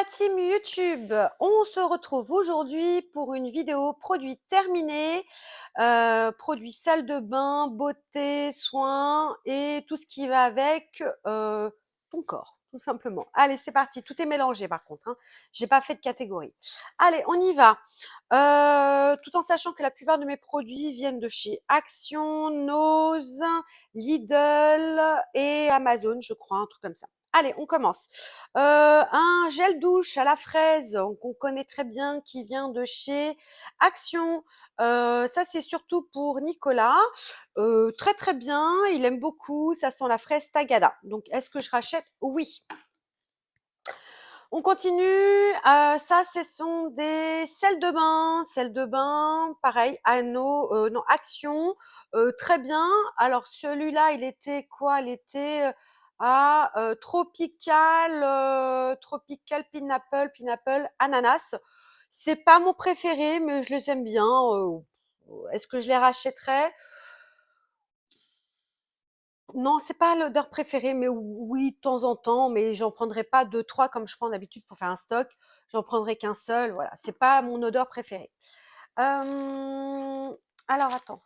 team YouTube, on se retrouve aujourd'hui pour une vidéo produit terminé, produit salle de bain, beauté, soins et tout ce qui va avec ton corps, tout simplement. Allez, c'est parti, tout est mélangé par contre, hein. J'ai pas fait de catégorie. Allez, on y va. Tout en sachant que la plupart de mes produits viennent de chez Action, Nose, Lidl et Amazon, je crois, un truc comme ça. Allez, on commence. Un gel douche à la fraise qu'on connaît très bien, qui vient de chez Action. Ça, c'est surtout pour Nicolas. Très très bien, il aime beaucoup. Ça sent la fraise Tagada. Donc, est-ce que je rachète? Oui. On continue. Ça, ce sont des sels de bain. Sels de bain, pareil, Anneau, non, Action. Très bien. Alors, celui-là, il était quoi? Il était tropical pineapple, ananas. C'est pas mon préféré, mais je les aime bien. Est-ce que je les rachèterais? Non, c'est pas l'odeur préférée, mais oui, de temps en temps, mais j'en prendrai pas deux, trois comme je prends d'habitude pour faire un stock. J'en prendrai qu'un seul, voilà. C'est pas mon odeur préférée. Alors attends.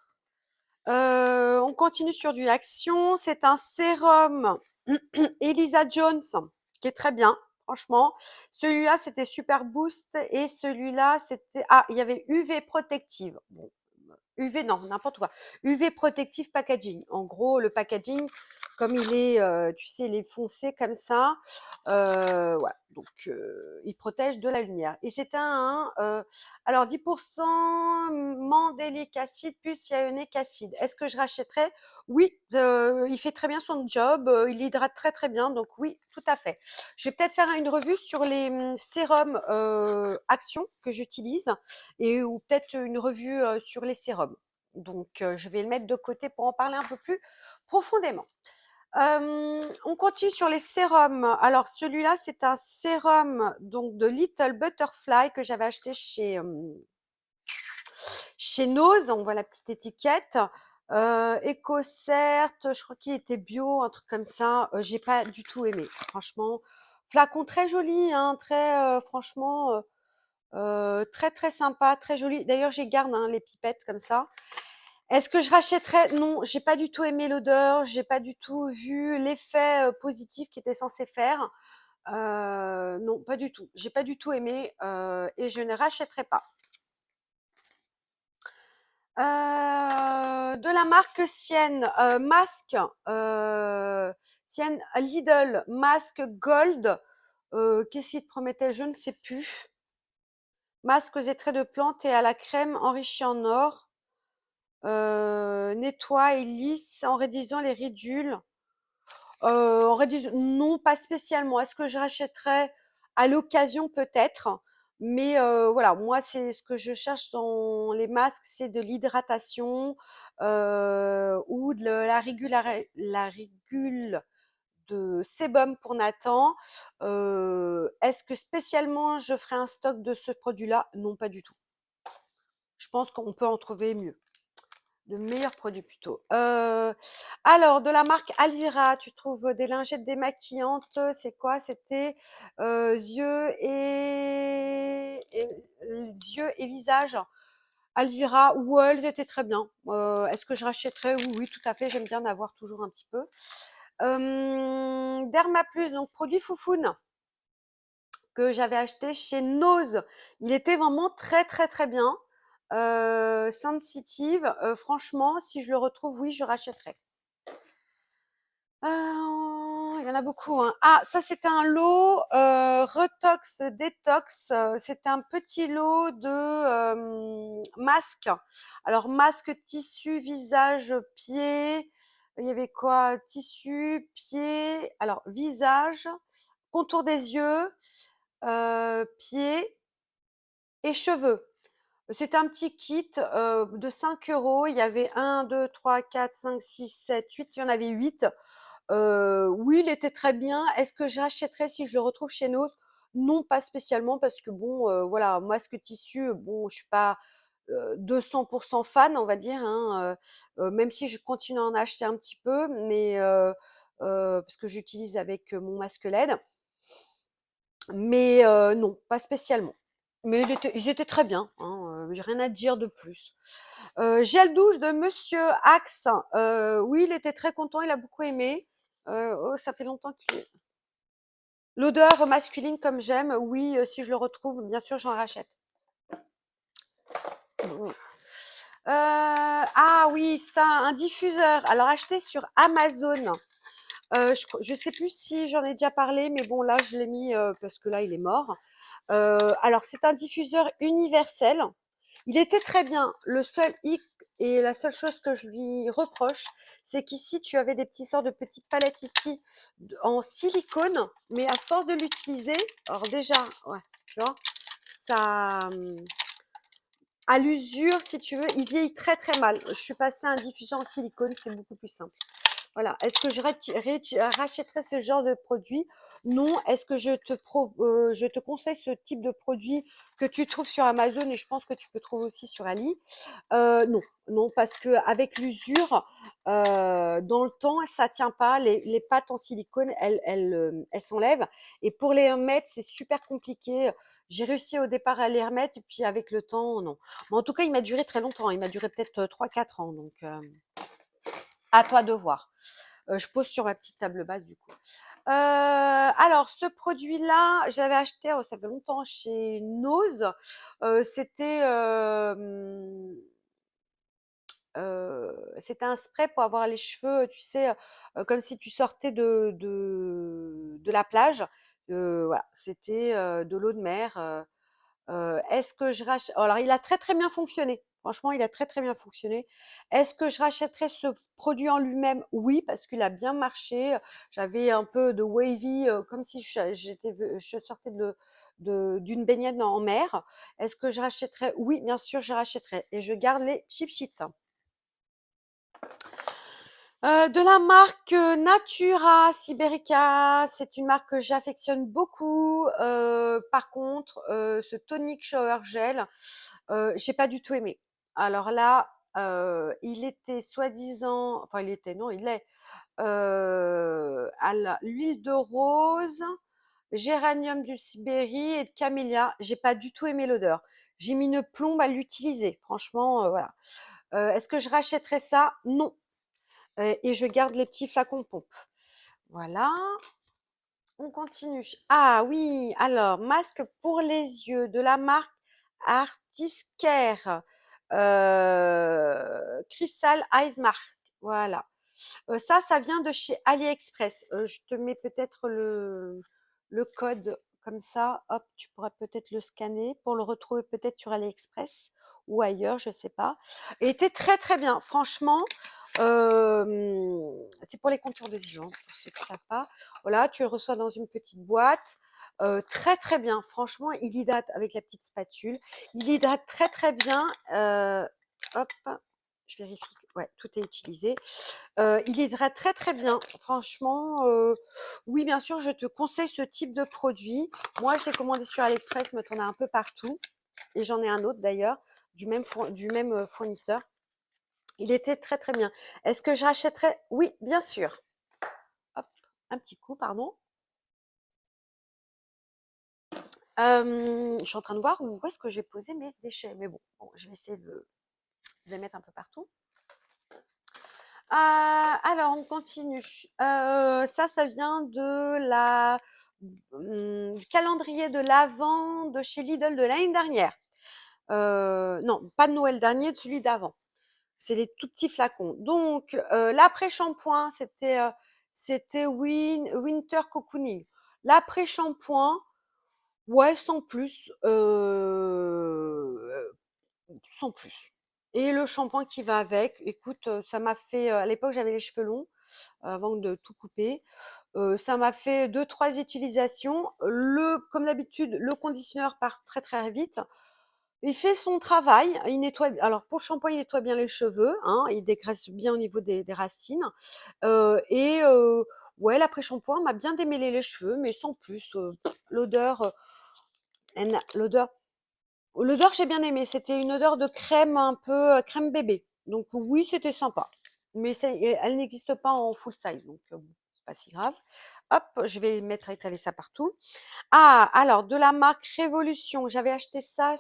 On continue sur du Action. C'est un sérum Elisa Jones qui est très bien, franchement. Celui-là, c'était Super Boost et celui-là, c'était il y avait UV Protective. Bon, UV, non, n'importe quoi. UV Protective Packaging. En gros, le packaging, comme il est, tu sais, il est foncé comme ça. Voilà. Donc, il protège de la lumière. Et c'est alors 10% mandélique acide plus hyaluronique acide. Est-ce que je rachèterais? Oui, il fait très bien son job. Il hydrate très très bien. Donc oui, tout à fait. Je vais peut-être faire une revue sur les sérums Action que j'utilise ou peut-être une revue sur les sérums. Donc, je vais le mettre de côté pour en parler un peu plus profondément. On continue sur les sérums. Alors, celui-là, c'est un sérum donc de Little Butterfly que j'avais acheté chez Nose. On voit la petite étiquette. EcoCert, je crois qu'il était bio, un truc comme ça. J'ai pas du tout aimé, franchement. Flacon très joli, hein, très franchement. Très très sympa, très joli. D'ailleurs, j'y garde les pipettes comme ça. Est-ce que je rachèterais? Non, j'ai pas du tout aimé l'odeur, j'ai pas du tout vu l'effet positif qu'il était censé faire. Non, pas du tout. J'ai pas du tout aimé et je ne rachèterai pas. De la marque Sienne, masque, Sienne Lidl, masque Gold. Qu'est-ce qu'il te promettait? Je ne sais plus. Masque aux extraits de plantes et à la crème enrichie en or. Nettoie et lisse en réduisant les ridules. Non, pas spécialement. Est-ce que je rachèterais à l'occasion peut-être? Mais voilà, moi c'est ce que je cherche dans les masques, c'est de l'hydratation ou de la régule de sébum pour Nathan. Est-ce que spécialement je ferai un stock de ce produit-là? Non, pas du tout. Je pense qu'on peut en trouver mieux. De meilleurs produits plutôt. Alors, de la marque Alvira, tu trouves des lingettes démaquillantes. C'est quoi? C'était yeux et visage. Alvira, ouais, elles étaient très bien. Est-ce que je rachèterais? Oui, oui, tout à fait. J'aime bien en avoir toujours un petit peu. Derma Plus, donc produit Foufoune que j'avais acheté chez Nose. Il était vraiment très très très bien. Sensitive, franchement, si je le retrouve, oui, je rachèterai. Il y en a beaucoup, hein. Ah, ça c'était un lot Retox Détox. C'était un petit lot de masques. Alors masque, tissu, visage, pied. Il y avait quoi? Tissu, pied. Alors visage, contour des yeux, pieds et cheveux. C'était un petit kit de 5 euros. Il y avait un, 2, 3, 4, 5, 6, 7, 8. Il y en avait 8. Oui, il était très bien. Est-ce que j'achèterais si je le retrouve chez Nos? Non, pas spécialement parce que bon, voilà, masque tissu, bon, je suis pas 200% fan, on va dire, hein, même si je continue à en acheter un petit peu, mais parce que j'utilise avec mon masque LED. Mais non, pas spécialement. Mais ils étaient très bien, hein, j'ai rien à dire de plus. Gel douche de Monsieur Axe. Oui, il était très content, il a beaucoup aimé. Oh, ça fait longtemps qu'il l'odeur masculine comme j'aime, oui, si je le retrouve, bien sûr, j'en rachète. Mmh. Ah oui, ça, un diffuseur. Alors acheté sur Amazon. Je sais plus si j'en ai déjà parlé, mais bon là je l'ai mis parce que là il est mort. Alors c'est un diffuseur universel. Il était très bien. Le seul hic et la seule chose que je lui reproche, c'est qu'ici tu avais des petits sortes de petites palettes ici en silicone, mais à force de l'utiliser, alors déjà, ouais, tu vois, ça, à l'usure, si tu veux, il vieillit très très mal. Je suis passée à un diffuseur en silicone, c'est beaucoup plus simple. Voilà. Est-ce que rachèterais ce genre de produit? Non. Est-ce que je te conseille ce type de produit que tu trouves sur Amazon et je pense que tu peux trouver aussi sur Ali? Non, non, parce que avec l'usure, dans le temps, ça tient pas. Les pâtes en silicone, elles s'enlèvent. Et pour les remettre, c'est super compliqué. J'ai réussi au départ à les remettre, et puis avec le temps, non. Mais en tout cas, il m'a duré très longtemps. Il m'a duré peut-être 3, 4 ans. Donc, à toi de voir. Je pose sur ma petite table basse du coup. Alors, ce produit-là, j'avais acheté, oh, ça fait longtemps chez Nose. C'était un spray pour avoir les cheveux, tu sais, comme si tu sortais de la plage. Voilà, c'était de l'eau de mer. Est-ce que je rachète? Alors, il a très très bien fonctionné. Franchement, il a très très bien fonctionné. Est-ce que je rachèterais ce produit en lui-même? Oui, parce qu'il a bien marché. J'avais un peu de wavy, comme si je sortais d'une baignade en mer. Est-ce que je rachèterais? Oui, bien sûr, je rachèterais. Et je garde les cheap sheets. De la marque Natura Siberica, c'est une marque que j'affectionne beaucoup. Par contre, ce tonic shower gel, j'ai pas du tout aimé. Alors là, il était soi-disant, enfin il était, non, il est à l'huile de rose, géranium du Sibérie et de camélia. J'ai pas du tout aimé l'odeur. J'ai mis une plombe à l'utiliser. Franchement, voilà. Est-ce que je rachèterais ça? Non. Et je garde les petits flacons pompe. Voilà, on continue. Ah oui, alors, masque pour les yeux de la marque Artiscare. Crystal Eyes Mark. Voilà. Ça vient de chez AliExpress. Je te mets peut-être le code comme ça. Hop, tu pourras peut-être le scanner pour le retrouver peut-être sur AliExpress ou ailleurs, je sais pas. Et était très très bien. Franchement, c'est pour les contours des yeux, hein, pour ceux qui ne savent pas. Voilà, tu le reçois dans une petite boîte. Très très bien. Franchement, il hydrate avec la petite spatule. Il hydrate très très bien. Hop, je vérifie. Ouais, tout est utilisé. Il hydrate très très bien. Franchement, oui, bien sûr, je te conseille ce type de produit. Moi, je l'ai commandé sur AliExpress, mais tu en as un peu partout. Et j'en ai un autre d'ailleurs, du même fournisseur. Il était très très bien. Est-ce que je rachèterais? Oui, bien sûr. Hop, un petit coup, pardon. Je suis en train de voir où est-ce que j'ai posé mes déchets. Mais bon, je vais essayer de les mettre un peu partout. Alors, on continue. Ça vient du calendrier de l'Avent de chez Lidl de l'année dernière. Non, pas de Noël dernier, de celui d'avant. C'est des tout petits flacons. Donc, l'après-shampoing, c'était Winter Cocooning. L'après-shampoing, ouais, sans plus. Sans plus. Et le shampoing qui va avec, écoute, ça m'a fait, à l'époque j'avais les cheveux longs, avant de tout couper. Ça m'a fait 2, 3 utilisations. Comme d'habitude, le conditionneur part très très vite. Il fait son travail, il nettoie. Alors pour le shampoing, il nettoie bien les cheveux, hein, il dégraisse bien au niveau des racines. Et ouais, l'après-shampoing m'a bien démêlé les cheveux, mais sans plus. L'odeur, l'odeur, j'ai bien aimé. C'était une odeur de crème un peu crème bébé. Donc oui, c'était sympa. Mais elle n'existe pas en full size. Donc bon. pas si grave. Hop, je vais mettre étaler ça partout. Ah, alors de la marque Révolution, j'avais acheté ça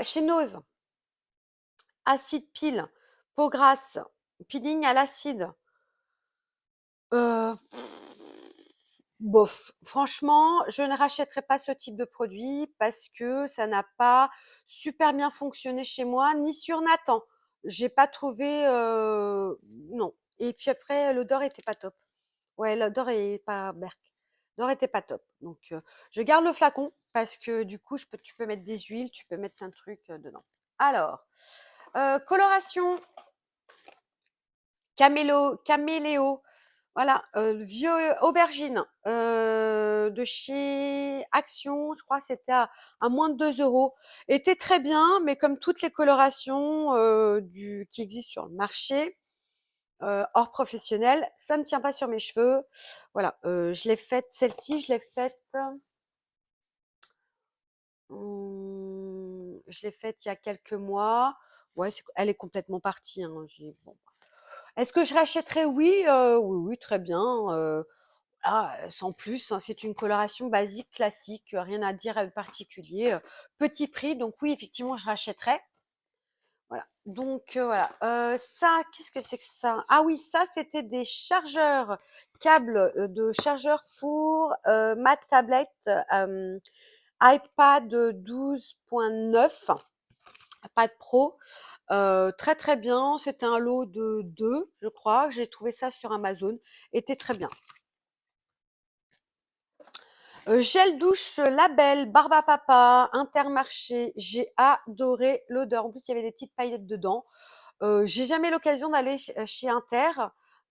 chez Nose. Acide pile, peau grasse, peeling à l'acide. Euh, Bof, franchement, je ne rachèterai pas ce type de produit parce que ça n'a pas super bien fonctionné chez moi, ni sur Nathan. J'ai pas trouvé, non. Et puis après, l'odeur était pas top. Ouais, l'odeur est pas berk. L'odeur était pas top. Donc, je garde le flacon parce que du coup, tu peux mettre des huiles, tu peux mettre plein de trucs dedans. Alors, coloration, caméléo. Voilà, vieux aubergine de chez Action, je crois que c'était à moins de 2 €. Était très bien, mais comme toutes les colorations qui existent sur le marché, hors professionnel, ça ne tient pas sur mes cheveux. Voilà, je l'ai faite, celle-ci, je l'ai faite il y a quelques mois. Ouais, elle est complètement partie. Hein, bon. Est-ce que je rachèterais? Oui, oui, oui, très bien. Sans plus, hein, c'est une coloration basique, classique, rien à dire de particulier. Petit prix, donc oui, effectivement, je rachèterais. Voilà. Donc voilà. Ça, qu'est-ce que c'est que ça? Ah oui, ça, c'était des chargeurs, câbles de chargeurs pour ma tablette iPad 12.9, iPad Pro. Très très bien. C'était un lot de deux, je crois. J'ai trouvé ça sur Amazon. Était très bien. Gel douche Label, Barbe à Papa, Intermarché. J'ai adoré l'odeur. En plus, il y avait des petites paillettes dedans. J'ai jamais l'occasion d'aller chez Inter.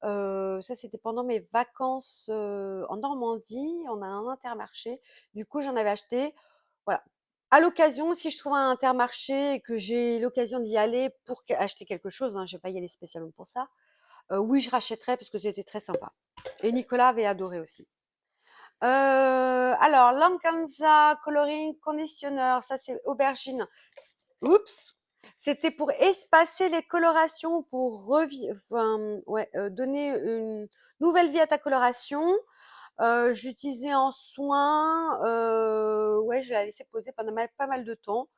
Ça, c'était pendant mes vacances en Normandie. On a un Intermarché. Du coup, j'en avais acheté. Voilà. À l'occasion, si je trouve un Intermarché et que j'ai l'occasion d'y aller pour acheter quelque chose, hein, je vais pas y aller spécialement pour ça. Oui, je rachèterais parce que c'était très sympa. Et Nicolas avait adoré aussi. Alors, Langanza Coloring Conditioner, ça c'est aubergine. Oups! C'était pour espacer les colorations, pour donner une nouvelle vie à ta coloration. J'utilisais en soin. Ouais, je l'ai laissé poser pendant pas mal de temps.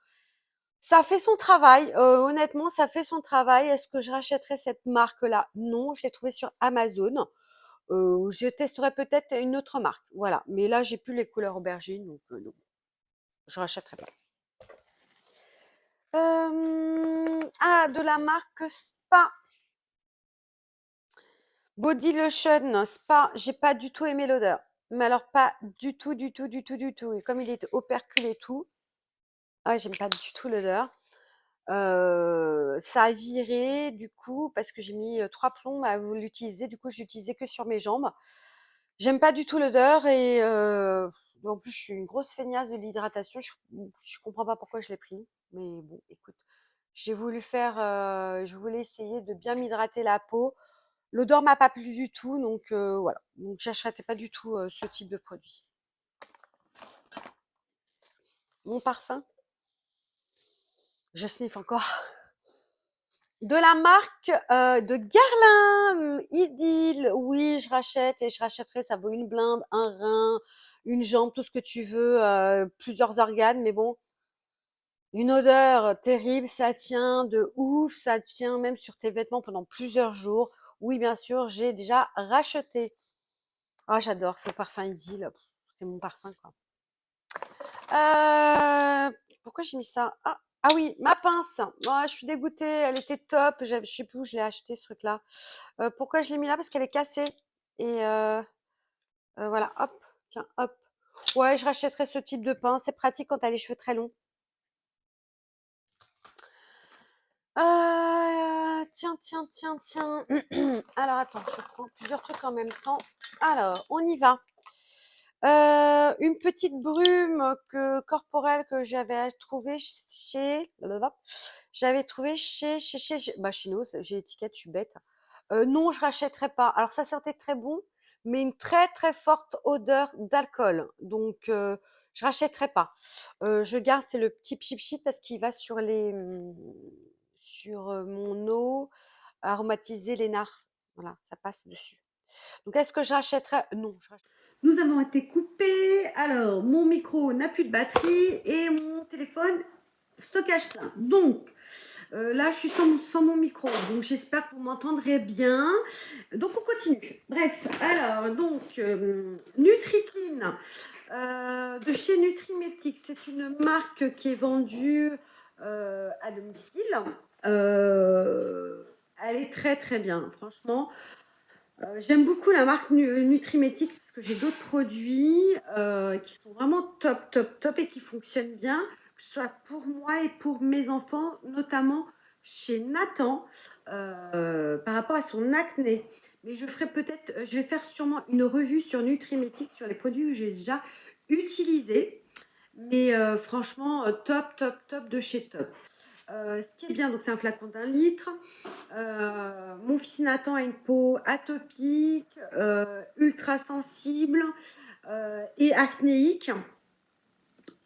Ça fait son travail. Honnêtement, ça fait son travail. Est-ce que je rachèterais cette marque-là? Non, je l'ai trouvée sur Amazon. Je testerai peut-être une autre marque, voilà. Mais là, j'ai plus les couleurs aubergines, donc non, je rachèterai pas. De la marque Spa. Body Lotion Spa, j'ai pas du tout aimé l'odeur. Mais alors pas du tout, du tout, du tout, du tout. Et comme il était opercule et tout, ah, j'aime pas du tout l'odeur. Ça a viré du coup parce que j'ai mis 3 plombs à l'utiliser. Du coup, je l'utilisais que sur mes jambes. J'aime pas du tout l'odeur et en plus je suis une grosse feignasse de l'hydratation. Je comprends pas pourquoi je l'ai pris, mais bon, écoute, je voulais essayer de bien m'hydrater la peau. L'odeur m'a pas plu du tout, donc voilà. Donc j'achèterai pas du tout ce type de produit. Mon parfum, je sniffe encore. De la marque de Guerlain, Idylle, oui, je rachète et je rachèterai, ça vaut une blinde, un rein, une jambe, tout ce que tu veux, plusieurs organes, mais bon, une odeur terrible, ça tient de ouf, ça tient même sur tes vêtements pendant plusieurs jours. Oui, bien sûr, j'ai déjà racheté. Ah, j'adore ce parfum Idylle, c'est mon parfum, quoi. Euh, Pourquoi j'ai mis ça? Ah oui, ma pince. Oh, je suis dégoûtée, elle était top. Je sais plus où je l'ai acheté ce truc-là. Pourquoi je l'ai mis là? Parce qu'elle est cassée. Et voilà, hop, tiens, hop. Ouais, je rachèterai ce type de pince. C'est pratique quand t'as les cheveux très longs. Tiens, tiens, tiens, tiens. Alors attends, je prends plusieurs trucs en même temps. Alors, on y va. Une petite brume corporelle que j'avais trouvée chez Nose, j'ai l'étiquette, je suis bête. Non, je rachèterai pas. Alors ça sentait très bon, mais une très très forte odeur d'alcool. Donc je rachèterai pas. Je garde, c'est le petit pchit parce qu'il va sur mon eau. aromatiser les nards. Voilà, ça passe dessus. Donc, est-ce que je rachèterais? Non, je rachète. Nous avons été coupés. Alors, mon micro n'a plus de batterie et mon téléphone stockage plein. Donc, là, je suis sans mon micro. Donc, j'espère que vous m'entendrez bien. Donc, on continue. Bref, alors, donc, NutriClean de chez Nutrimétix. C'est une marque qui est vendue à domicile. Elle est très, très bien, franchement. J'aime beaucoup la marque Nutrimétix parce que j'ai d'autres produits qui sont vraiment top, top, top et qui fonctionnent bien, que ce soit pour moi et pour mes enfants, notamment chez Nathan par rapport à son acné. Mais je vais faire sûrement une revue sur Nutrimétix sur les produits que j'ai déjà utilisés. Mais franchement, top, top, top de chez top. Ce qui est bien, donc c'est un flacon d'1 litre. Mon fils Nathan a une peau atopique, ultra sensible et acnéique.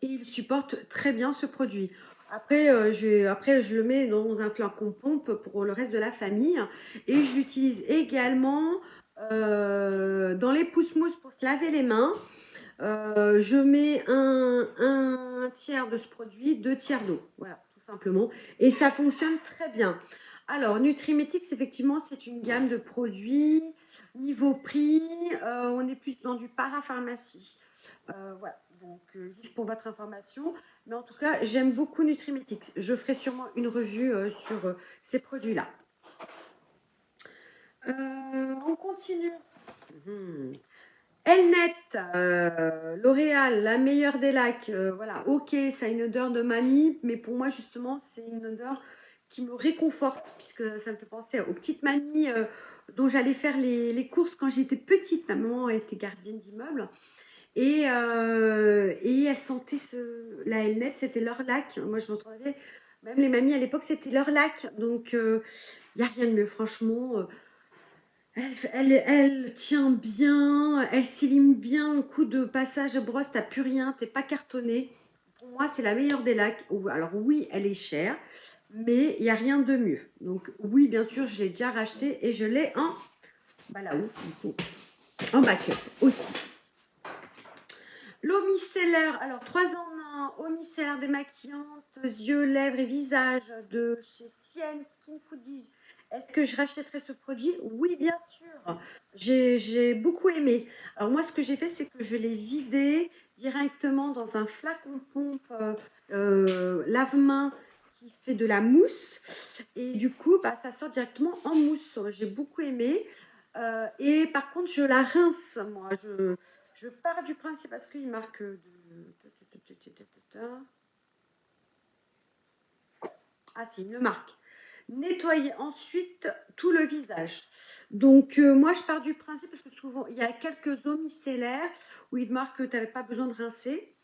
Et il supporte très bien ce produit. Après, je le mets dans un flacon pompe pour le reste de la famille. Et je l'utilise également dans les pousse-mousse pour se laver les mains. Je mets un tiers de ce produit, 2 tiers d'eau. Voilà, tout simplement. Et ça fonctionne très bien. Alors, Nutrimétix, effectivement, c'est une gamme de produits. Niveau prix, on est plus dans du parapharmacie. Voilà, donc juste pour votre information. Mais en tout cas, j'aime beaucoup Nutrimétix. Je ferai sûrement une revue sur ces produits-là. On continue. Mhm. Elnet, L'Oréal, la meilleure des lacs. Voilà, ok, ça a une odeur de mamie, mais pour moi, justement, c'est une odeur qui me réconforte, puisque ça me fait penser aux petites mamies dont j'allais faire les courses quand j'étais petite. Ma maman était gardienne d'immeuble. Et elles sentaient la Elnet, c'était leur lac. Moi, je m'entendais, même les mamies à l'époque, c'était leur lac. Donc, il n'y a rien de mieux, franchement. Elle tient bien, elle s'élime bien au coup de passage à brosse, t'as plus rien, t'es pas cartonné. Pour moi, c'est la meilleure des lacs. Alors oui, elle est chère, mais il n'y a rien de mieux. Donc oui, bien sûr, je l'ai déjà racheté et je l'ai en, bah là-haut, du coup, en backup aussi. L'eau micellaire, alors 3 en 1, eau micellaire démaquillante, yeux, lèvres et visage de chez Sienne Skin Foodies. Est-ce que je rachèterai ce produit? Oui, bien sûr. J'ai beaucoup aimé. Alors moi, ce que j'ai fait, c'est que je l'ai vidé directement dans un flacon pompe lave-main qui fait de la mousse. Et du coup, bah, ça sort directement en mousse. J'ai beaucoup aimé. Et par contre, je la rince, moi. Je pars du principe, parce qu'il marque Ah si, il le marque. Nettoyer ensuite tout le visage. Donc moi, je pars du principe, parce que souvent, il y a quelques eaux micellaires où il marque que tu n'avais pas besoin de rincer.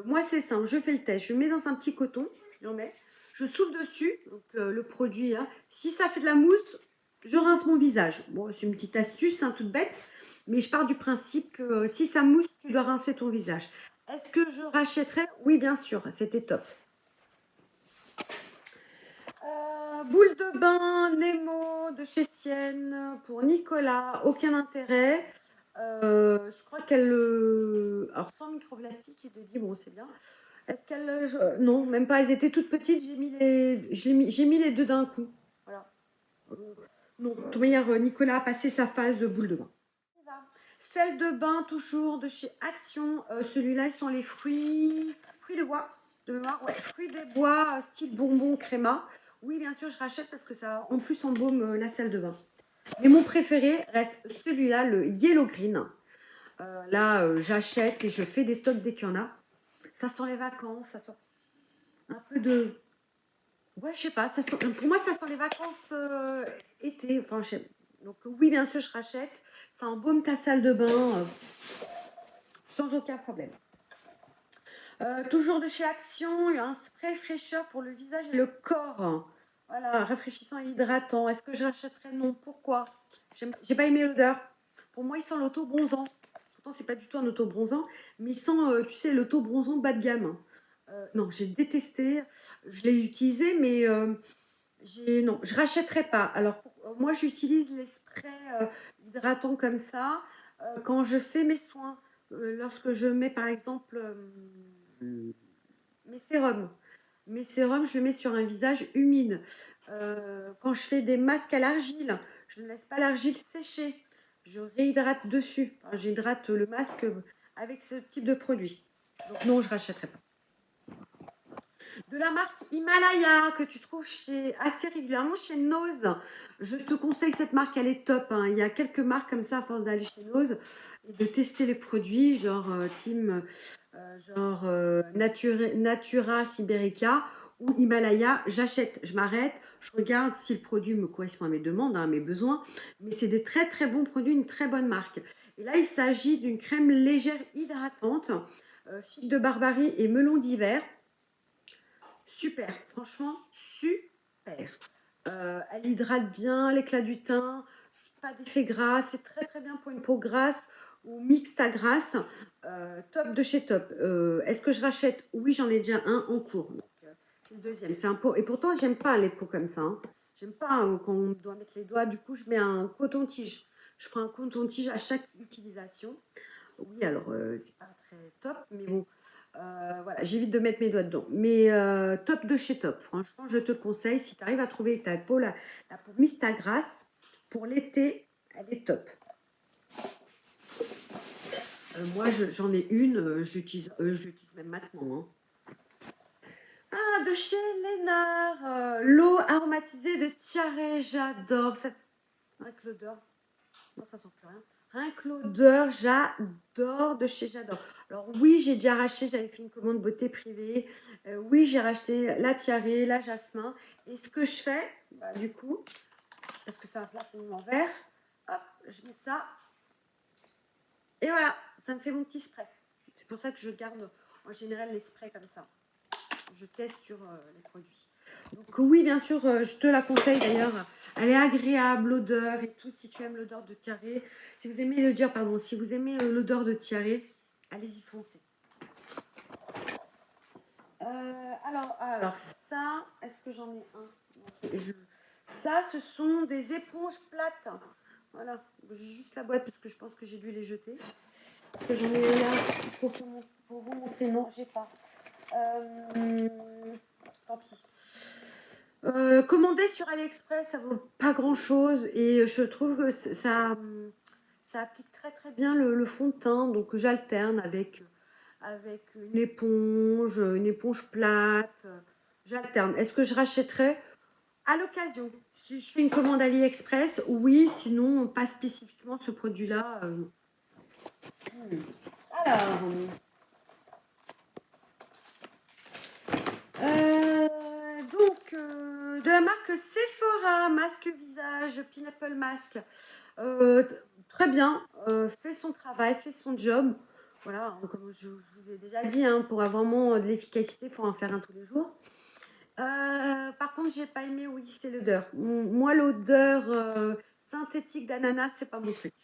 Moi, c'est simple, je fais le test. Je mets dans un petit coton, j'en mets. Je souffle dessus, donc le produit. Hein. Si ça fait de la mousse, je rince mon visage. Bon, c'est une petite astuce, hein, toute bête. Mais je pars du principe que si ça mousse, tu dois rincer ton visage. Est-ce que je rachèterais? Oui, bien sûr, c'était top. Boule de bain Nemo de chez Sienne pour Nicolas, aucun intérêt. Je crois qu'elle. Alors, sans microplastique, il te dit, bon, c'est bien. Est-ce qu'elle. Non, même pas, elles étaient toutes petites, j'ai mis les deux d'un coup. Voilà. Non, de toute manière, Nicolas a passé sa phase de boule de bain. Celle de bain, toujours de chez Action. Celui-là, ils sont les fruits de bois. De mémoire, ouais, fruits des bois, style bonbon créma. Oui, bien sûr, je rachète parce que ça, en plus, embaume la salle de bain. Mais mon préféré reste celui-là, le Yellow Green. Là, j'achète et je fais des stocks dès qu'il y en a. Ça sent les vacances, ça sent un peu de. Ouais, je sais pas. Pour moi, ça sent les vacances été. Enfin, donc, oui, bien sûr, je rachète. Ça embaume ta salle de bain sans aucun problème. Toujours de chez Action, il y a un spray fraîcheur pour le visage et le corps. Voilà, rafraîchissant et hydratant. Est-ce que j'achèterais? Non. Pourquoi? J'ai pas aimé l'odeur. Pour moi, il sent l'auto-bronzant. Pourtant, c'est pas du tout un auto-bronzant, mais il sent, tu sais, l'auto-bronzant bas de gamme. Non, j'ai détesté. Je l'ai utilisé, mais Non, je rachèterai pas. Alors, moi, j'utilise les sprays hydratants comme ça quand je fais mes soins. Lorsque je mets, par exemple, mes sérums. Mes sérums, je les mets sur un visage humide. Quand je fais des masques à l'argile, je ne laisse pas l'argile sécher. Je réhydrate dessus. Enfin, j'hydrate le masque avec ce type de produit. Donc non, je rachèterai pas. De la marque Himalaya que tu trouves assez régulièrement chez Nose. Je te conseille cette marque, elle est top, hein. Il y a quelques marques comme ça à force d'aller chez Nose et de tester les produits, genre Natura Siberica ou Himalaya. J'achète, je m'arrête, je regarde si le produit me correspond à mes demandes, hein, à mes besoins. Mais c'est des très très bons produits, une très bonne marque. Et là, il s'agit d'une crème légère hydratante, figue de barbarie et melon d'hiver. Super, franchement, super. Elle hydrate bien, l'éclat du teint, pas d'effet gras, c'est très très bien pour une peau grasse ou mixte à grasse. Top de chez Top. Est-ce que je rachète? Oui, j'en ai déjà un en cours. Donc, c'est le deuxième. C'est un pot. Et pourtant, j'aime pas les pots comme ça, hein. J'aime pas quand on doit mettre les doigts. Du coup, je mets un coton-tige. Je prends un coton-tige à chaque utilisation. Oui, alors, c'est pas très top, mais bon, voilà, j'évite de mettre mes doigts dedans. Mais top de chez Top, franchement, je te le conseille. Si tu arrives à trouver ta peau, la peau mista grasse, pour l'été, elle est top. Moi, j'en ai une, je l'utilise même maintenant, hein. Ah, de chez Lénard, l'eau aromatisée de Tiare, j'adore cette... Avec l'odeur, non, ça sent plus rien. Rien que l'odeur, j'adore de chez J'adore. Alors oui, j'ai déjà racheté, j'avais fait une commande beauté privée. Oui, j'ai racheté la tiare, la jasmin. Et ce que je fais, bah, du coup, parce que c'est un flacon en verre, hop, je mets ça. Et voilà, ça me fait mon petit spray. C'est pour ça que je garde en général les sprays comme ça. Je teste sur les produits. Donc oui, bien sûr, je te la conseille d'ailleurs. Elle est agréable, l'odeur et tout. Si tu aimes l'odeur de tiare, si vous aimez l'odeur, pardon, si vous aimez l'odeur de tiare, allez-y foncez. Alors ça, est-ce que j'en ai un? Non, ça, ce sont des éponges plates. Voilà, j'ai juste la boîte parce que je pense que j'ai dû les jeter. Parce que j'en ai là pour vous montrer. Non, j'ai pas. Tant pis. Commander sur AliExpress, ça vaut pas grand-chose et je trouve que ça applique très très bien le fond de teint. Donc j'alterne avec une éponge plate. J'alterne. Est-ce que je rachèterais à l'occasion? Si je fais une commande AliExpress, oui. Sinon, pas spécifiquement ce produit-là. Alors, de la marque Sephora, masque visage, Pineapple Mask. Très bien, fait son travail, fait son job. Voilà, hein, comme je vous ai déjà dit, hein, pour avoir vraiment de l'efficacité, il faut en faire un tous les jours. Par contre, j'ai pas aimé, oui, c'est l'odeur. Moi, l'odeur synthétique d'ananas, c'est pas mon truc.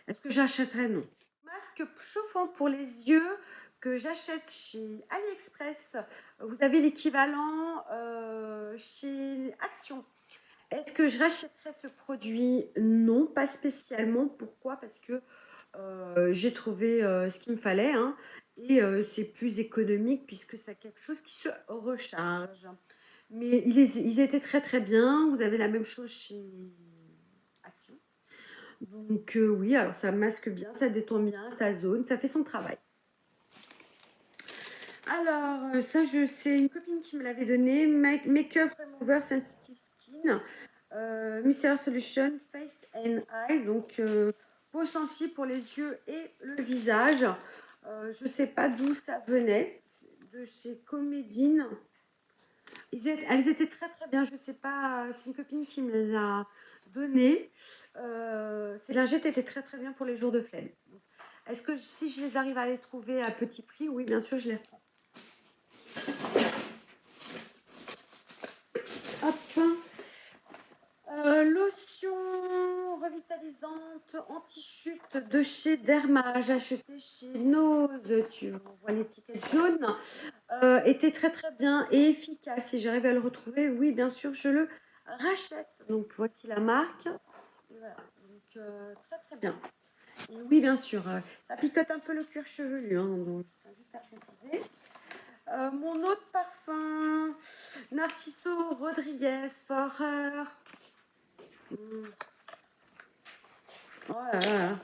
Est-ce que j'achèterais? Non. Masque chauffant pour les yeux que j'achète chez AliExpress. Vous avez l'équivalent chez Action. Est-ce que je rachèterais ce produit? Non, pas spécialement. Pourquoi? Parce que j'ai trouvé ce qu'il me fallait, hein, et c'est plus économique puisque c'est quelque chose qui se recharge. Mais ils étaient très très bien. Vous avez la même chose chez Action. Donc oui, alors ça masque bien, ça détend bien ta zone, ça fait son travail. Alors, ça, c'est une copine qui me l'avait donné. Makeup Remover Sensitive Skin, Micellar Solution Face and Eyes, donc peau sensible pour les yeux et le visage. Je ne sais pas d'où ça venait, de chez Comédine. Elles étaient très très bien, je ne sais pas, c'est une copine qui me les a données. Ces lingettes étaient très très bien pour les jours de flemme. Est-ce que si je les arrive à les trouver à petit prix, oui, bien sûr, je les reprends. Hop. Lotion thermalisante anti-chute de chez Derma. J'ai acheté chez Nose, tu vois l'étiquette jaune. Était très très bien et efficace. Si j'arrive à le retrouver, oui, bien sûr, je le rachète. Donc voici la marque. Et voilà. Donc très très bien. Et oui, bien sûr, ça picote un peu le cuir chevelu, hein, donc je tiens juste à préciser. Mon autre parfum, Narciso Rodriguez Forer. Oh là là.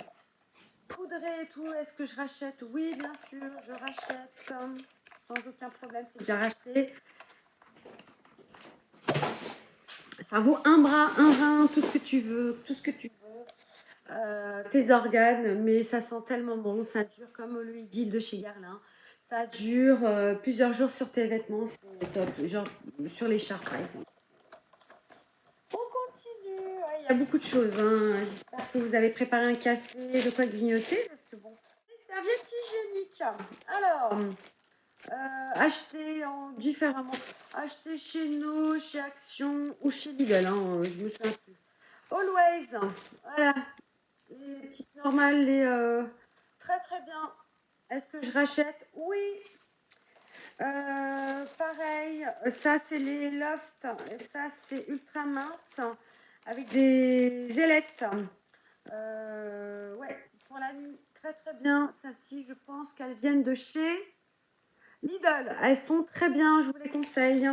Poudré et tout, est-ce que je rachète? Oui, bien sûr, je rachète. Sans aucun problème, c'est déjà racheté. Ça vaut un bras, un rein, tout ce que tu veux, tout ce que tu veux. Tes organes, mais ça sent tellement bon. Ça dure comme l'huile d'huile de chez Guerlain. Ça dure plusieurs jours sur tes vêtements, c'est top. Genre sur les l'écharpe, par exemple. On continue. Il y a beaucoup de choses, hein. J'espère que vous avez préparé un café, de quoi grignoter, parce que bon. Les serviettes hygiéniques. Alors, acheter différemment. Acheter chez nous, chez Action ou chez Lidl, hein, je me souviens plus. Always. Voilà. Les petites normales, les très très bien. Est-ce que je rachète? Oui. Pareil, ça c'est les lofts, et ça c'est ultra mince avec des ailettes. Ouais, pour la nuit, très très bien. Celles-ci, je pense qu'elles viennent de chez Lidl. Elles sont très bien, je vous les conseille.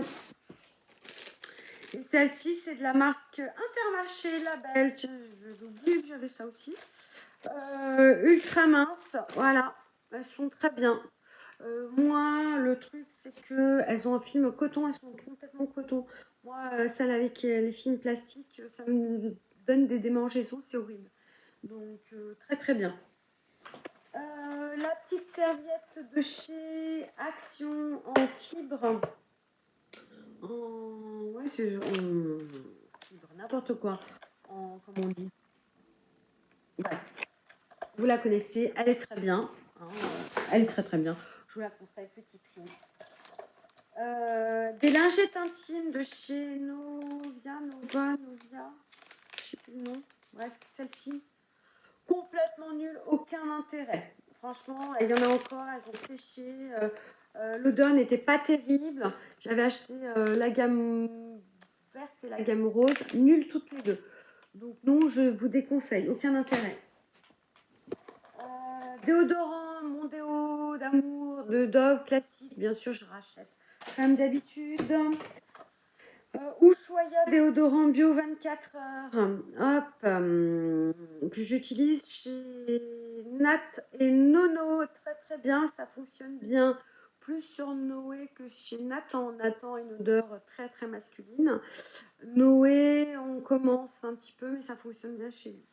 Et celle-ci, c'est de la marque Intermarché Label. Tiens, j'ai oublié que j'avais ça aussi. Ultra mince, voilà. Elles sont très bien. Moi, le truc, c'est qu'elles ont un film coton, elles sont complètement coton. Moi, celles avec les films plastiques, ça me donne des démangeaisons, c'est horrible. Donc, très très bien. La petite serviette de chez Action en fibre. Ouais, c'est en fibre, n'importe quoi. Comment on dit? Bref, vous la connaissez, elle est très bien, hein, elle est très très bien. Je vous la conseille, petit prix. Des lingettes intimes de chez Novia, Novia, je sais plus le nom. Bref, celle-ci, complètement nulle, aucun intérêt. Franchement, il y en a encore, elles ont séché. L'odeur n'était pas terrible. J'avais acheté la gamme verte et la gamme rose, nulles toutes les deux. Donc non, je vous déconseille, aucun intérêt. Déodorant, mon déo d'amour, de Dove classique, bien sûr, je rachète comme d'habitude. Ushuaïa déodorant bio 24 heures. Hop, que j'utilise chez Nat et Nono. Très très bien, ça fonctionne bien. Plus sur Noé que chez Nathan. Nathan a une odeur très très masculine. Noé, on commence un petit peu, mais ça fonctionne bien chez lui.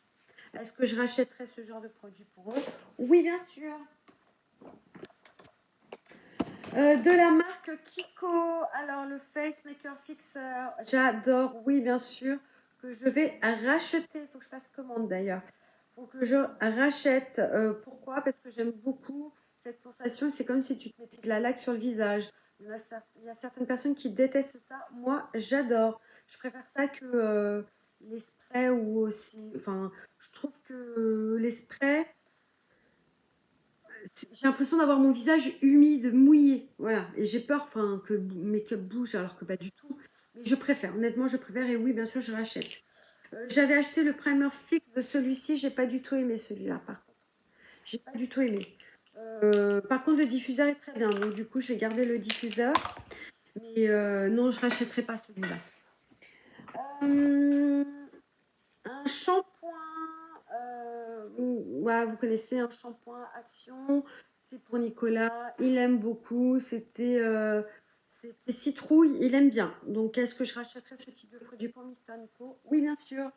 Est-ce que je rachèterais ce genre de produit pour eux? Oui, bien sûr. De la marque Kiko, alors le Face Maker Fixer, j'adore, oui bien sûr, que je vais racheter, il faut que je fasse commande d'ailleurs, il faut que je rachète, pourquoi? Parce que j'aime beaucoup cette sensation, c'est comme si tu te mettais de la laque sur le visage, il y a certaines personnes qui détestent ça, moi j'adore, je préfère ça que les sprays ou aussi, enfin je trouve que les sprays, j'ai l'impression d'avoir mon visage humide, mouillé, voilà. Et j'ai peur, enfin, que mon make-up bouge, alors que pas du tout. Mais je préfère, honnêtement, je préfère. Et oui, bien sûr, je rachète. J'avais acheté le primer fixe de celui-ci. J'ai pas du tout aimé celui-là, par contre. J'ai pas du tout aimé. Par contre, le diffuseur est très bien. Donc, du coup, je vais garder le diffuseur. Mais non, je rachèterai pas celui-là. Un shampoing. Ouais, vous connaissez un shampoing Action. C'est pour Nicolas. Il aime beaucoup. C'était citrouille. Il aime bien. Donc, est-ce que je rachèterai ce type de produit pour Mister Nico? Oui, bien sûr.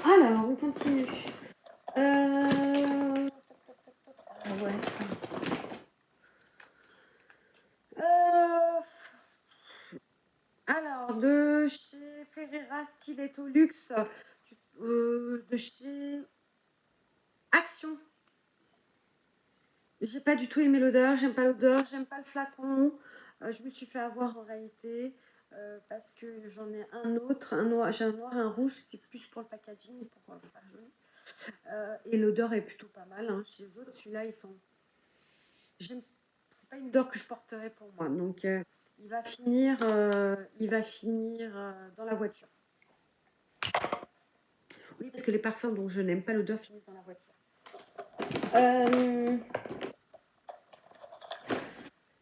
Alors, on continue. Ah ouais, ça. Alors, de chez Ferreira Stiletto Luxe, de chez Action. J'ai pas du tout aimé l'odeur, j'aime pas l'odeur, j'aime pas le flacon. Je me suis fait avoir en réalité. parce que j'en ai un autre, un noir, j'ai un noir, un rouge, c'est plus pour le packaging, pour faire joli. Et l'odeur est plutôt pas mal, hein, chez les autres. Celui-là, c'est pas une odeur que je porterai pour moi. Donc, il va finir dans la voiture. Oui, parce que les parfums dont je n'aime pas l'odeur finissent dans la voiture.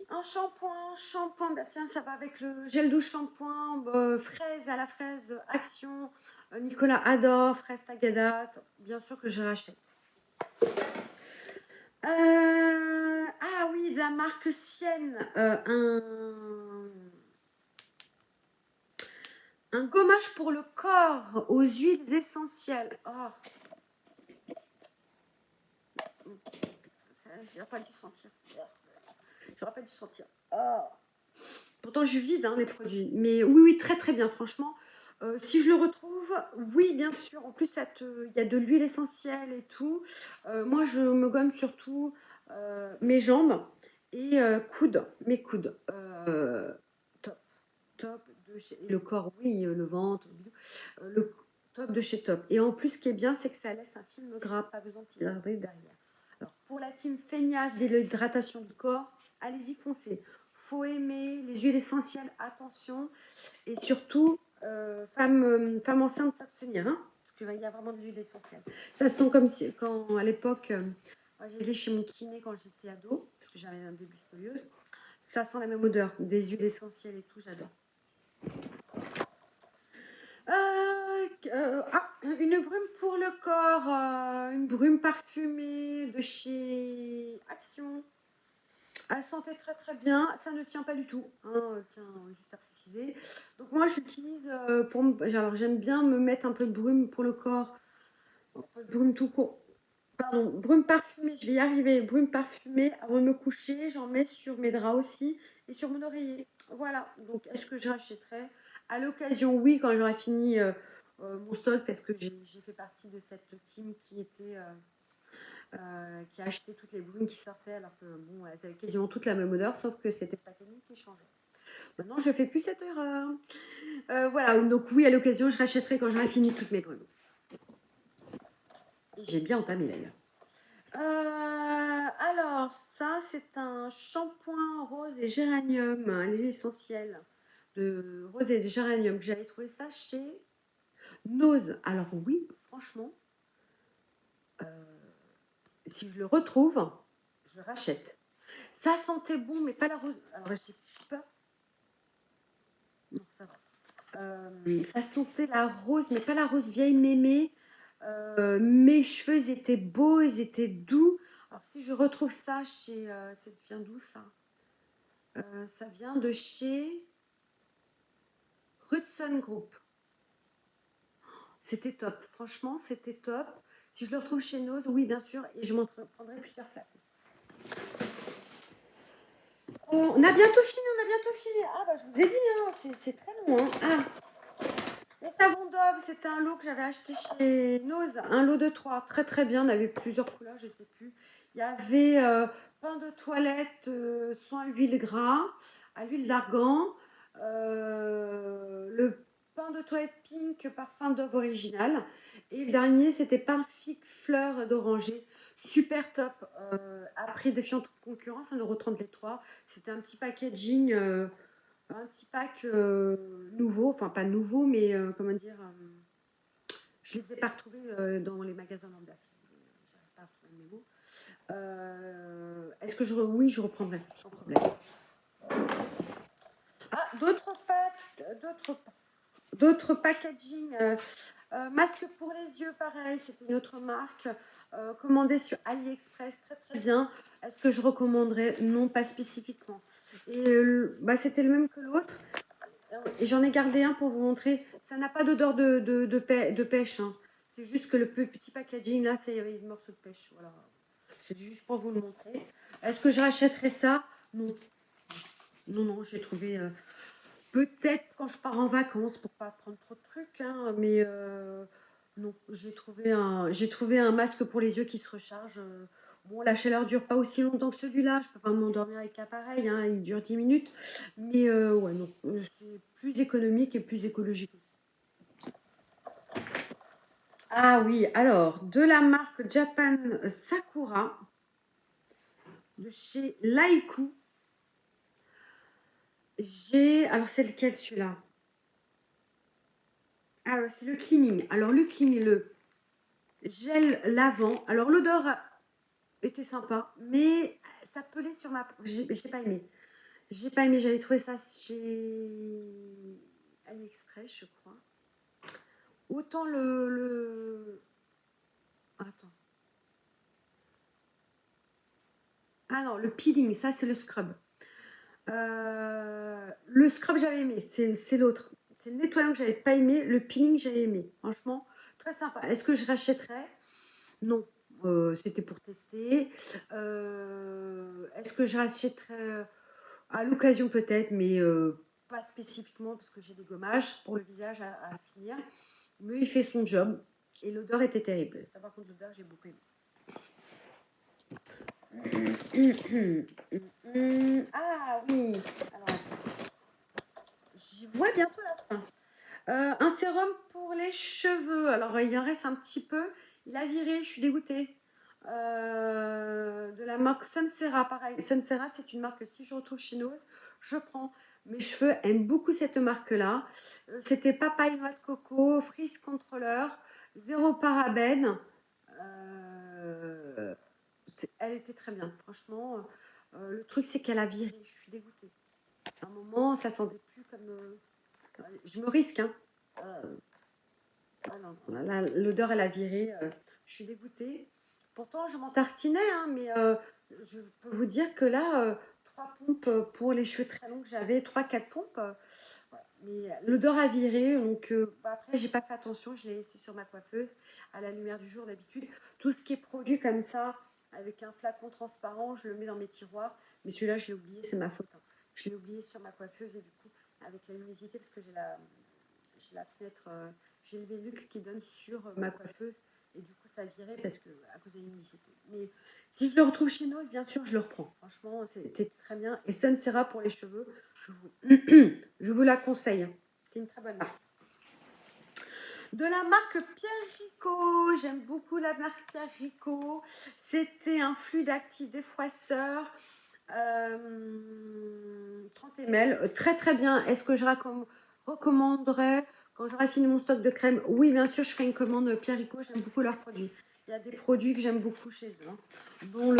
Un shampoing, bah tiens, ça va avec le gel douche shampoing, fraise à la fraise, Action. Nicolas adore, fraise tagada, bien sûr que je rachète. Ah oui, de la marque Sienne, un gommage pour le corps aux huiles essentielles. Oh, j'aurais pas dû sentir. J'aurais pas dû sentir. Oh. Pourtant, je vide les produits. Mais oui, oui, très très bien, franchement. Si je le retrouve, oui, bien sûr. En plus, il y a de l'huile essentielle et tout. Moi, je me gomme surtout mes jambes et coudes, mes coudes. Top, top de chez. Et le corps, oui, le ventre, le top de chez Top. Et en plus, ce qui est bien, c'est que ça laisse un film gras, pas besoin de tirer derrière. Alors, pour la team feignasse de l'hydratation du corps, allez-y, foncez. Faut aimer les huiles essentielles, attention. Et surtout, femme enceinte, s'abstenir, hein, parce qu'il y a vraiment de l'huile essentielle. Ça sent comme si, quand à l'époque, moi j'allais chez mon kiné quand j'étais ado, parce que j'avais un début scoliose, ça sent la même odeur, des huiles essentielles et tout, j'adore. Une brume pour le corps, une brume parfumée de chez Action. Elle sentait très très bien, ça ne tient pas du tout, tiens, juste à préciser. Donc moi j'utilise alors j'aime bien me mettre un peu de brume pour le corps, un peu de brume tout court. Pardon, brume parfumée, je vais y arriver, brume parfumée avant de me coucher, j'en mets sur mes draps aussi et sur mon oreiller. Voilà, donc est-ce que je rachèterai? À l'occasion, oui, quand j'aurai fini mon stock, parce que j'ai fait partie de cette team qui a acheté toutes les brumes qui sortaient, alors que bon, elles avaient quasiment toutes la même odeur, sauf que c'était le packaging qui changeait. Maintenant, je ne fais plus cette erreur. Voilà, donc oui, à l'occasion, je rachèterai quand j'aurai fini toutes mes brumes. Et j'ai bien entamé d'ailleurs. Alors, ça, c'est un shampoing rose et géranium, l'huile essentielle de rose et de géranium, que j'avais trouvé ça chez Nose. Alors oui, franchement, si je le retrouve, je rachète. Ça sentait bon, mais pas la rose. Alors, j'ai peur. Non, ça va. Ça sentait la rose, mais pas la rose vieille mémé. Mes cheveux, ils étaient beaux, ils étaient doux. Alors, si je retrouve ça chez... ça vient d'où, ça? Ça vient de chez Hudson Group. C'était top. Franchement, c'était top. Si je le retrouve chez Nose, oui, bien sûr. Et je m'en prendrai plusieurs flacons. On a bientôt fini, Ah, bah, je vous ai dit, c'est très long. Ah, les savons Dove, c'était un lot que j'avais acheté chez Nose. Un lot de 3, très très bien. On avait plusieurs couleurs, je ne sais plus. Il y avait pain de toilette sans huile gras, à l'huile d'argan. Le pain de toilette pink parfum Dove original. Et le dernier, c'était pain figue fleur d'oranger. Super top, à prix défiant toute concurrence, 1,30 € les 3. C'était un petit packaging, un petit pack nouveau, enfin pas nouveau, mais comment dire, je ne les ai pas retrouvés dans les magasins lambda, si vous voulez, j'arrive pas à retrouver mes mots. Est-ce que oui, je reprendrai, sans problème. Ah, d'autres packaging. Masque pour les yeux, pareil, c'était une autre marque. Commandé sur AliExpress, très très bien. Est-ce que je recommanderais? Non, pas spécifiquement. Et c'était le même que l'autre. Et j'en ai gardé un pour vous montrer. Ça n'a pas d'odeur de pêche. C'est juste que le petit packaging là, c'est une morceau de pêche. Voilà. C'est juste pour vous le montrer. Est-ce que je rachèterais ça? Non. Non, j'ai trouvé peut-être quand je pars en vacances pour pas prendre trop de trucs, mais non, j'ai trouvé un masque pour les yeux qui se recharge Bon, la chaleur dure pas aussi longtemps que celui-là. Je peux pas m'endormir avec l'appareil, hein, il dure 10 minutes. Mais ouais, non, c'est plus économique et plus écologique aussi. Ah oui, alors, de la marque Japan Sakura, de chez Laiku, j'ai... Alors, c'est lequel celui-là? Alors, c'est le cleaning. Alors, le cleaning, le gel lavant. Alors, l'odeur était sympa, mais ça pelait sur ma peau. J'ai pas aimé. J'ai pas aimé, j'avais trouvé ça chez AliExpress, je crois. Autant le... Attends. Ah non, le peeling, ça c'est le scrub. Le scrub j'avais aimé, c'est l'autre. C'est le nettoyant que j'avais pas aimé, le peeling j'avais aimé. Franchement, très sympa. Est-ce que je rachèterais? Non. C'était pour tester. Est-ce que je rachèterais à l'occasion peut-être, mais pas spécifiquement parce que j'ai des gommages pour le visage à finir. Mais il fait son job et l'odeur était terrible. Ça, par contre, l'odeur, j'ai beaucoup aimé. Ah oui, alors j'y vois bientôt la fin. Un sérum pour les cheveux. Alors il en reste un petit peu. Il a viré, je suis dégoûtée. De la marque Sunsera, pareil. Sunsera, c'est une marque que si je retrouve chez Nose, je prends. Mes cheveux aiment beaucoup cette marque-là. C'était papaye noix de coco, frizz controller, zéro parabène. Euh, Elle était très bien, franchement. Le truc, c'est qu'elle a viré. Je suis dégoûtée. À un moment, ça sentait plus comme. Je me risque, hein. Ah non, l'odeur, elle a viré. Je suis dégoûtée. Pourtant, je m'en tartinais, hein, mais je peux vous dire que là, 3 pompes pour les cheveux très longs que j'avais, 3, 4 pompes. Ouais. Mais l'odeur a viré, donc bah, après, j'ai pas fait attention, je l'ai laissé sur ma coiffeuse à la lumière du jour d'habitude. Tout ce qui est produit comme ça, avec un flacon transparent, je le mets dans mes tiroirs. Mais celui-là, je l'ai oublié, c'est ma faute, hein. Je l'ai oublié sur ma coiffeuse et du coup, avec la luminosité, parce que j'ai la fenêtre, j'ai le Velux qui donne sur ma coiffeuse et du coup ça a viré parce que à cause de l'humidité. Mais si je le retrouve chez nous, bien sûr je le reprends. Franchement, c'était très bien. Et Sunsera pour les cheveux, je vous la conseille. C'est une très bonne marque. De la marque Pierre Rico, j'aime beaucoup la marque Pierre Rico. C'était un fluide actif défroisseur. 30 ml, très très bien. Est-ce que je recommanderais quand j'aurai fini mon stock de crème? Oui, bien sûr, je ferai une commande Pierre Rico, j'aime beaucoup leurs produits. Il y a des produits que j'aime beaucoup chez eux, hein, dont le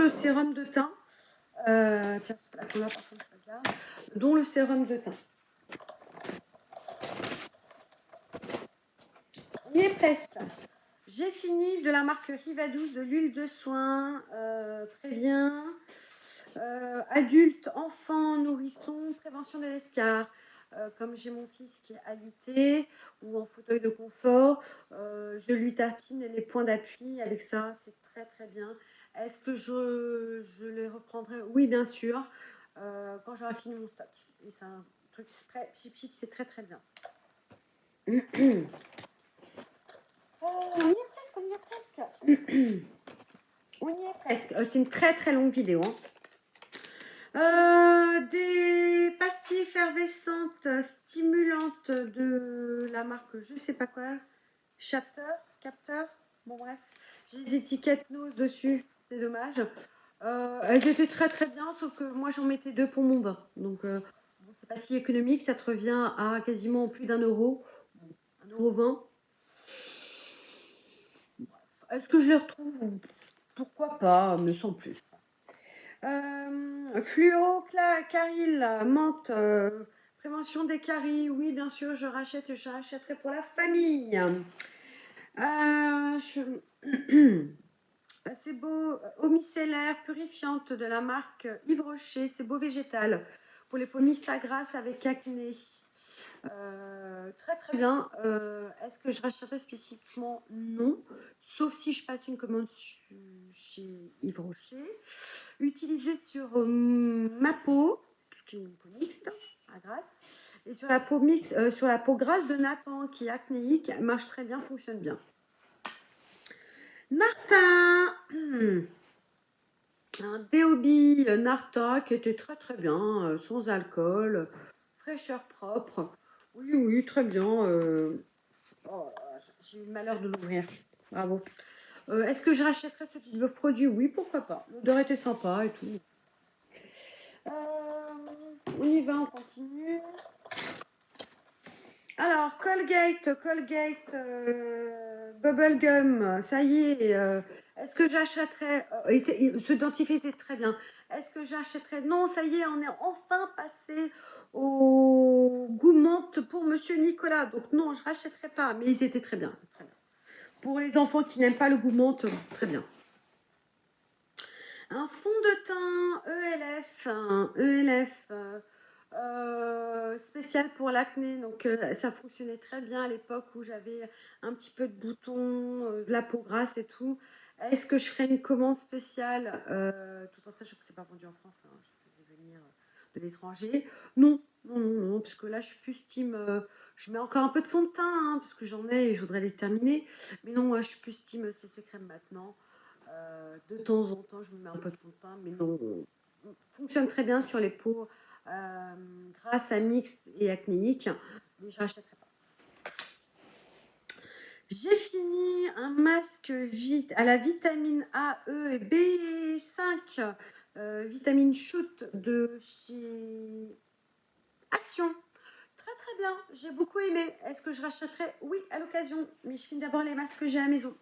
sérum de teint. Tiens, la couleur, par contre, je regarde. Dont le sérum de teint. On y est presque. J'ai fini de la marque Riva 12 de l'huile de soin. Très bien. Adultes, enfants, nourrissons, prévention de l'escar. Comme j'ai mon fils qui est alité ou en fauteuil de confort, je lui tartine les points d'appui avec ça, c'est très très bien. Est-ce que je les reprendrai? Oui, bien sûr, quand j'aurai fini mon stock. Et c'est un truc très chip, c'est très très bien. On y est presque, on y est presque. On y est presque. C'est une très très longue vidéo, hein. Des pastilles effervescentes stimulantes de la marque je sais pas quoi, Capteur, bon bref, j'ai les étiquettes Nose dessus, c'est dommage. Elles étaient très très bien, sauf que moi j'en mettais 2 pour mon bain, donc bon, c'est pas si économique, ça te revient à quasiment plus d'1 euro, 1,20 €. Est-ce que je les retrouve? Pourquoi pas, mais sans plus. Fluo, Caril, menthe, prévention des caries. Oui, bien sûr, je rachète et je rachèterai pour la famille. C'est beau, eau micellaire purifiante de la marque Yves Rocher. C'est beau végétal pour les peaux mixtes à grasse avec acné. Très très bien. Est-ce que je rachèterai spécifiquement? Non. Sauf si je passe une commande chez Yves Rocher. Utilisé sur ma peau, qui est une peau mixte à grasse, et sur la peau sur la peau grasse de Nathan qui est acnéique, marche très bien, fonctionne bien. Narta. Un Deobi Narta qui était très très bien, sans alcool, fraîcheur propre. Oui, oui, très bien. Oh, j'ai eu le malheur de l'ouvrir. Bravo. Est-ce que je rachèterais ce type de produit? Oui, pourquoi pas. L'odeur était sympa et tout. On y va, on continue. Alors, Colgate, Bubblegum, ça y est. Est-ce que j'achèterais ce dentifrice était très bien. Est-ce que j'achèterais? Non, ça y est, on est enfin passé au goût menthe pour Monsieur Nicolas. Donc non, je rachèterai pas, mais ils étaient très bien, très bien. Pour les enfants qui n'aiment pas le goût menthe, très bien. Un fond de teint ELF, spécial pour l'acné. Donc ça fonctionnait très bien à l'époque où j'avais un petit peu de boutons, de la peau grasse et tout. Est-ce que je ferais une commande spéciale tout en sachant que c'est pas vendu en France, hein, je faisais venir de l'étranger? Non, non, non, non, parce que là je suis plus team. Je mets encore un peu de fond de teint, hein, parce que j'en ai et je voudrais les terminer. Mais non, moi je suis plus team CC crème maintenant. De temps en temps, je me mets un peu de fond de teint, mais non, fonctionne très bien sur les peaux grasses à mixtes et acnéiques, mais je rachèterai pas. J'ai fini un masque à la vitamine A, E et B5, vitamine shoot de chez Action. Très très bien, j'ai beaucoup aimé. Est-ce que je rachèterai? Oui, à l'occasion, mais je finis d'abord les masques que j'ai à la maison.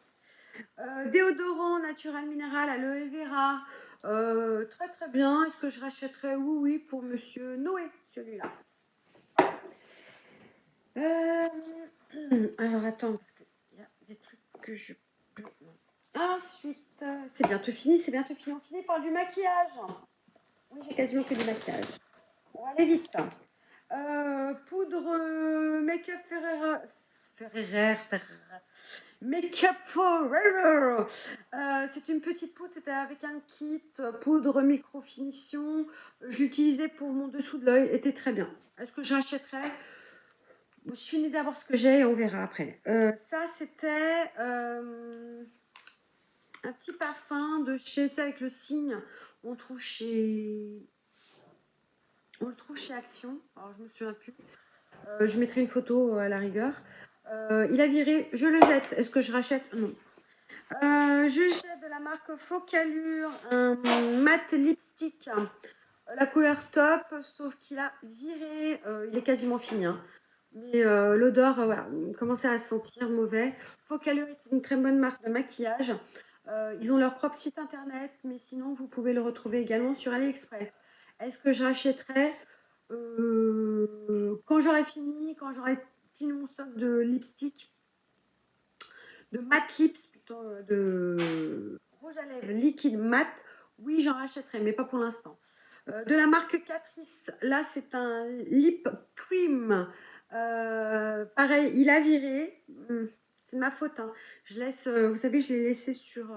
Déodorant naturel minéral aloe vera. Très très bien. Est-ce que je rachèterais? Oui, oui, pour Monsieur Noé, celui-là. Alors attends, parce qu'il y a des trucs que je peux. Ensuite, c'est bientôt fini, c'est bientôt fini. On finit par du maquillage. Oui, j'ai quasiment que du maquillage. On va aller vite. Poudre Make-up Ferrera. Make-up Forever. C'est une petite poudre, c'était avec un kit poudre micro-finition. Je l'utilisais pour mon dessous de l'œil, était très bien. Est-ce que j'achèterais? Je finis d'avoir ce que j'ai et on verra après. Ça, c'était un petit parfum de chez, c'est avec le signe. On le trouve chez Action. Alors, je me souviens plus. Je mettrai une photo à la rigueur. Il a viré, je le jette. Est-ce que je rachète? Non. Je jette de la marque Focalure un mat lipstick, la couleur top, sauf qu'il a viré, il est quasiment fini, hein. Mais l'odeur, voilà, commençait à sentir mauvais. Focalure est une très bonne marque de maquillage. Ils ont leur propre site internet, mais sinon vous pouvez le retrouver également sur AliExpress. Est-ce que je rachèterai quand j'aurai fini mon stock de lipstick, de matte lips plutôt, de rouge à lèvres liquide mat, oui j'en rachèterai, mais pas pour l'instant. De la marque Catrice, là c'est un lip cream. Pareil, il a viré. C'est de ma faute, hein. Je laisse, vous savez, je l'ai laissé sur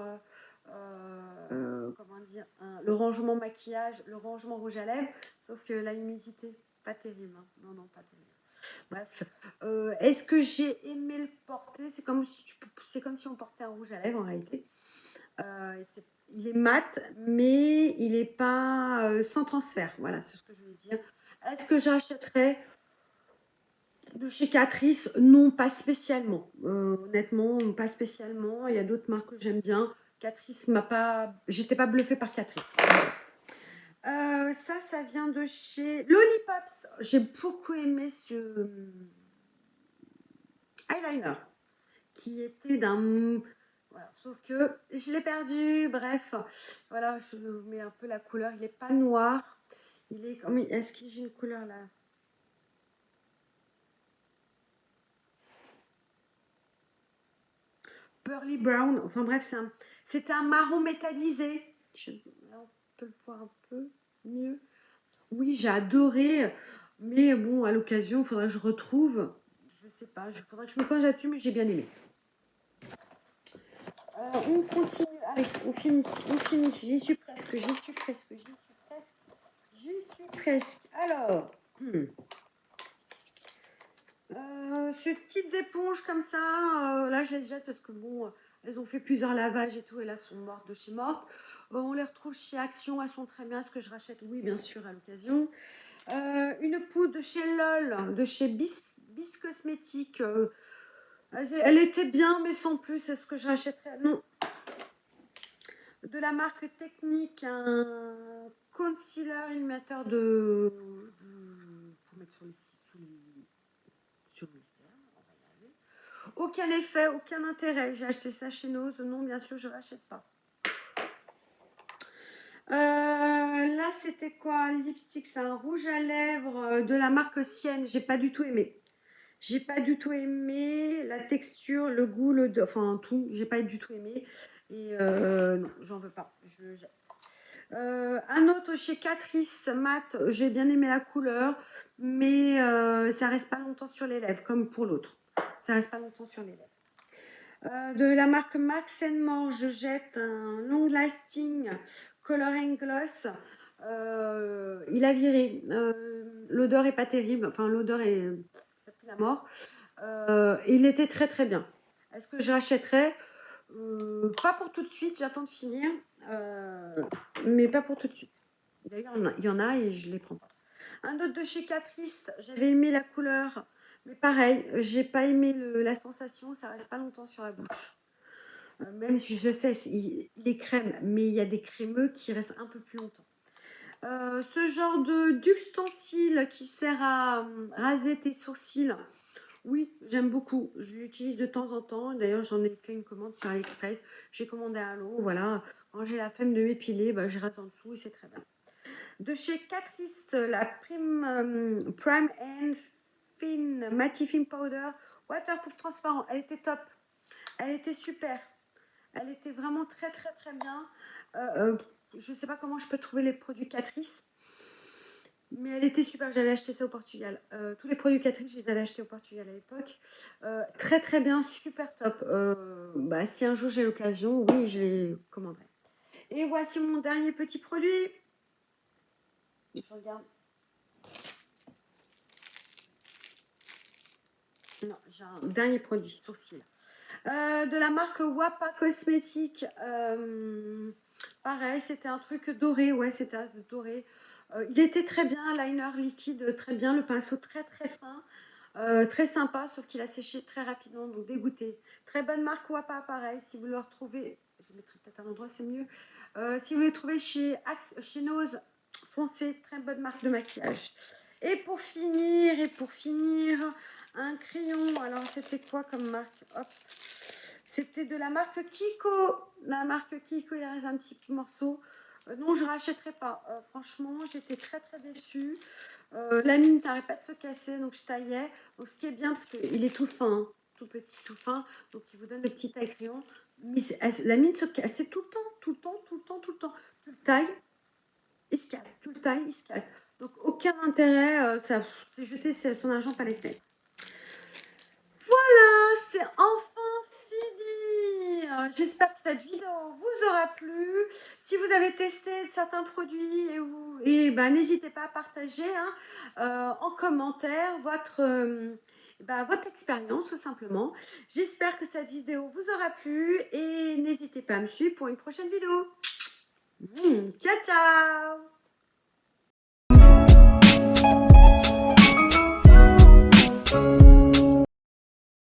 comment dire, le rangement maquillage, le rangement rouge à lèvres, sauf que la humidité, pas terrible, hein. Non, non, pas terrible. Bref, est-ce que j'ai aimé le porter? C'est comme si on portait un rouge à lèvres en réalité. Il est mat, mais il n'est pas sans transfert. Voilà, c'est ce que je voulais dire. Est-ce que j'achèterais de chez Catrice? Non, pas spécialement. Honnêtement, pas spécialement. Il y a d'autres marques que j'aime bien. Catrice m'a pas. J'étais pas bluffée par Catrice. Ça vient de chez Lollipops. J'ai beaucoup aimé ce eyeliner qui était d'un. Voilà, sauf que je l'ai perdu. Bref, voilà, je vous mets un peu la couleur. Il n'est pas noir. Il est comme. Est-ce que j'ai une couleur là? Pearly brown. Enfin bref, c'était un marron métallisé. Là, on peut le voir un peu mieux. Oui, j'ai adoré. Mais bon, à l'occasion, il faudrait que je retrouve. Je sais pas, il faudrait que je me penche là-dessus, mais j'ai bien aimé. On continue. Allez, on finit. J'y suis presque. Alors, ce type d'éponge comme ça, là je les jette parce que bon, Elles ont fait plusieurs lavages et tout, et là, elles sont mortes de chez mortes. On les retrouve chez Action, elles sont très bien. Est-ce que je rachète? Oui, bien sûr, à l'occasion. Une poudre de chez LOL, de chez Bis Cosmétiques. Elle était bien, mais sans plus. Est-ce que je rachèterais? Non. De la marque Technique, un concealer illuminateur pour mettre sur les cernes. On va y arriver. Aucun effet, aucun intérêt. J'ai acheté ça chez Nose. Non, bien sûr, je ne rachète pas. Là, c'était quoi? Un lipstick, c'est un rouge à lèvres de la marque Sienne. J'ai pas du tout aimé. J'ai pas du tout aimé la texture, le goût, enfin tout. J'ai pas du tout aimé. Et non, j'en veux pas. Je jette. Un autre chez Catrice Mat. J'ai bien aimé la couleur, mais ça reste pas longtemps sur les lèvres, comme pour l'autre. Ça reste pas longtemps sur les lèvres. De la marque Max More, je jette un Long Lasting Coloring Gloss. Il a viré. L'odeur est pas terrible. Enfin, l'odeur est. Ça pue la mort. Il était très très bien. Est-ce que je rachèterais? Pas pour tout de suite. J'attends de finir. Mais pas pour tout de suite. D'ailleurs, il y en a et je les prends pas. Un autre de chez Catrice. J'avais aimé la couleur. Mais pareil, j'ai pas aimé la sensation. Ça reste pas longtemps sur la bouche. Même si je sais, il est crème, mais il y a des crémeux qui restent un peu plus longtemps. Ce genre d'ustensile qui sert à raser tes sourcils, oui, j'aime beaucoup. Je l'utilise de temps en temps. D'ailleurs, j'en ai fait une commande sur AliExpress. J'ai commandé un lot. Voilà. Quand j'ai la flemme de m'épiler, bah, je rase en dessous et c'est très bien. De chez Catrice, la Prime and Fin Mattifying Powder Waterproof transparent. Elle était top. Elle était super. Elle était vraiment très très très bien. Je ne sais pas comment je peux trouver les produits Catrice, mais elle était super. J'avais acheté ça au Portugal. Tous les produits Catrice, je les avais achetés au Portugal à l'époque. Très très bien, super top. Bah, si un jour j'ai l'occasion, oui, je les commanderai. Et voici mon dernier petit produit. Je regarde. Non, j'ai un dernier produit sourcil. De la marque Wapa Cosmétiques. Pareil, c'était un truc doré. Ouais, c'était doré. Il était très bien, liner liquide, très bien. Le pinceau très très fin. Très sympa, sauf qu'il a séché très rapidement, donc dégoûté. Très bonne marque Wapa, pareil. Si vous le retrouvez, je mettrai peut-être à l'endroit, c'est mieux. Si vous le trouvez chez Nose, foncez. Très bonne marque de maquillage. Et pour finir, un crayon. Alors, c'était quoi comme marque? Hop. C'était de la marque Kiko. La marque Kiko, il reste un petit morceau. Non, je ne rachèterai pas. Franchement, j'étais très très déçue. La mine n'arrête pas de se casser, donc je taillais. Donc, ce qui est bien, parce qu'il est tout fin, hein, tout petit, tout fin. Donc, il vous donne le petit taille crayon. Mais la mine se casse tout le temps, tout le temps, tout le temps, tout le temps. Tu le tailles, il se casse. Tu le tailles, il se casse. Donc, aucun intérêt. C'est jeter son argent par les fenêtres. Voilà, c'est enfin fini. J'espère que cette vidéo vous aura plu. Si vous avez testé certains produits n'hésitez pas à partager en commentaire votre expérience tout simplement. J'espère que cette vidéo vous aura plu et n'hésitez pas à me suivre pour une prochaine vidéo. Ciao ciao.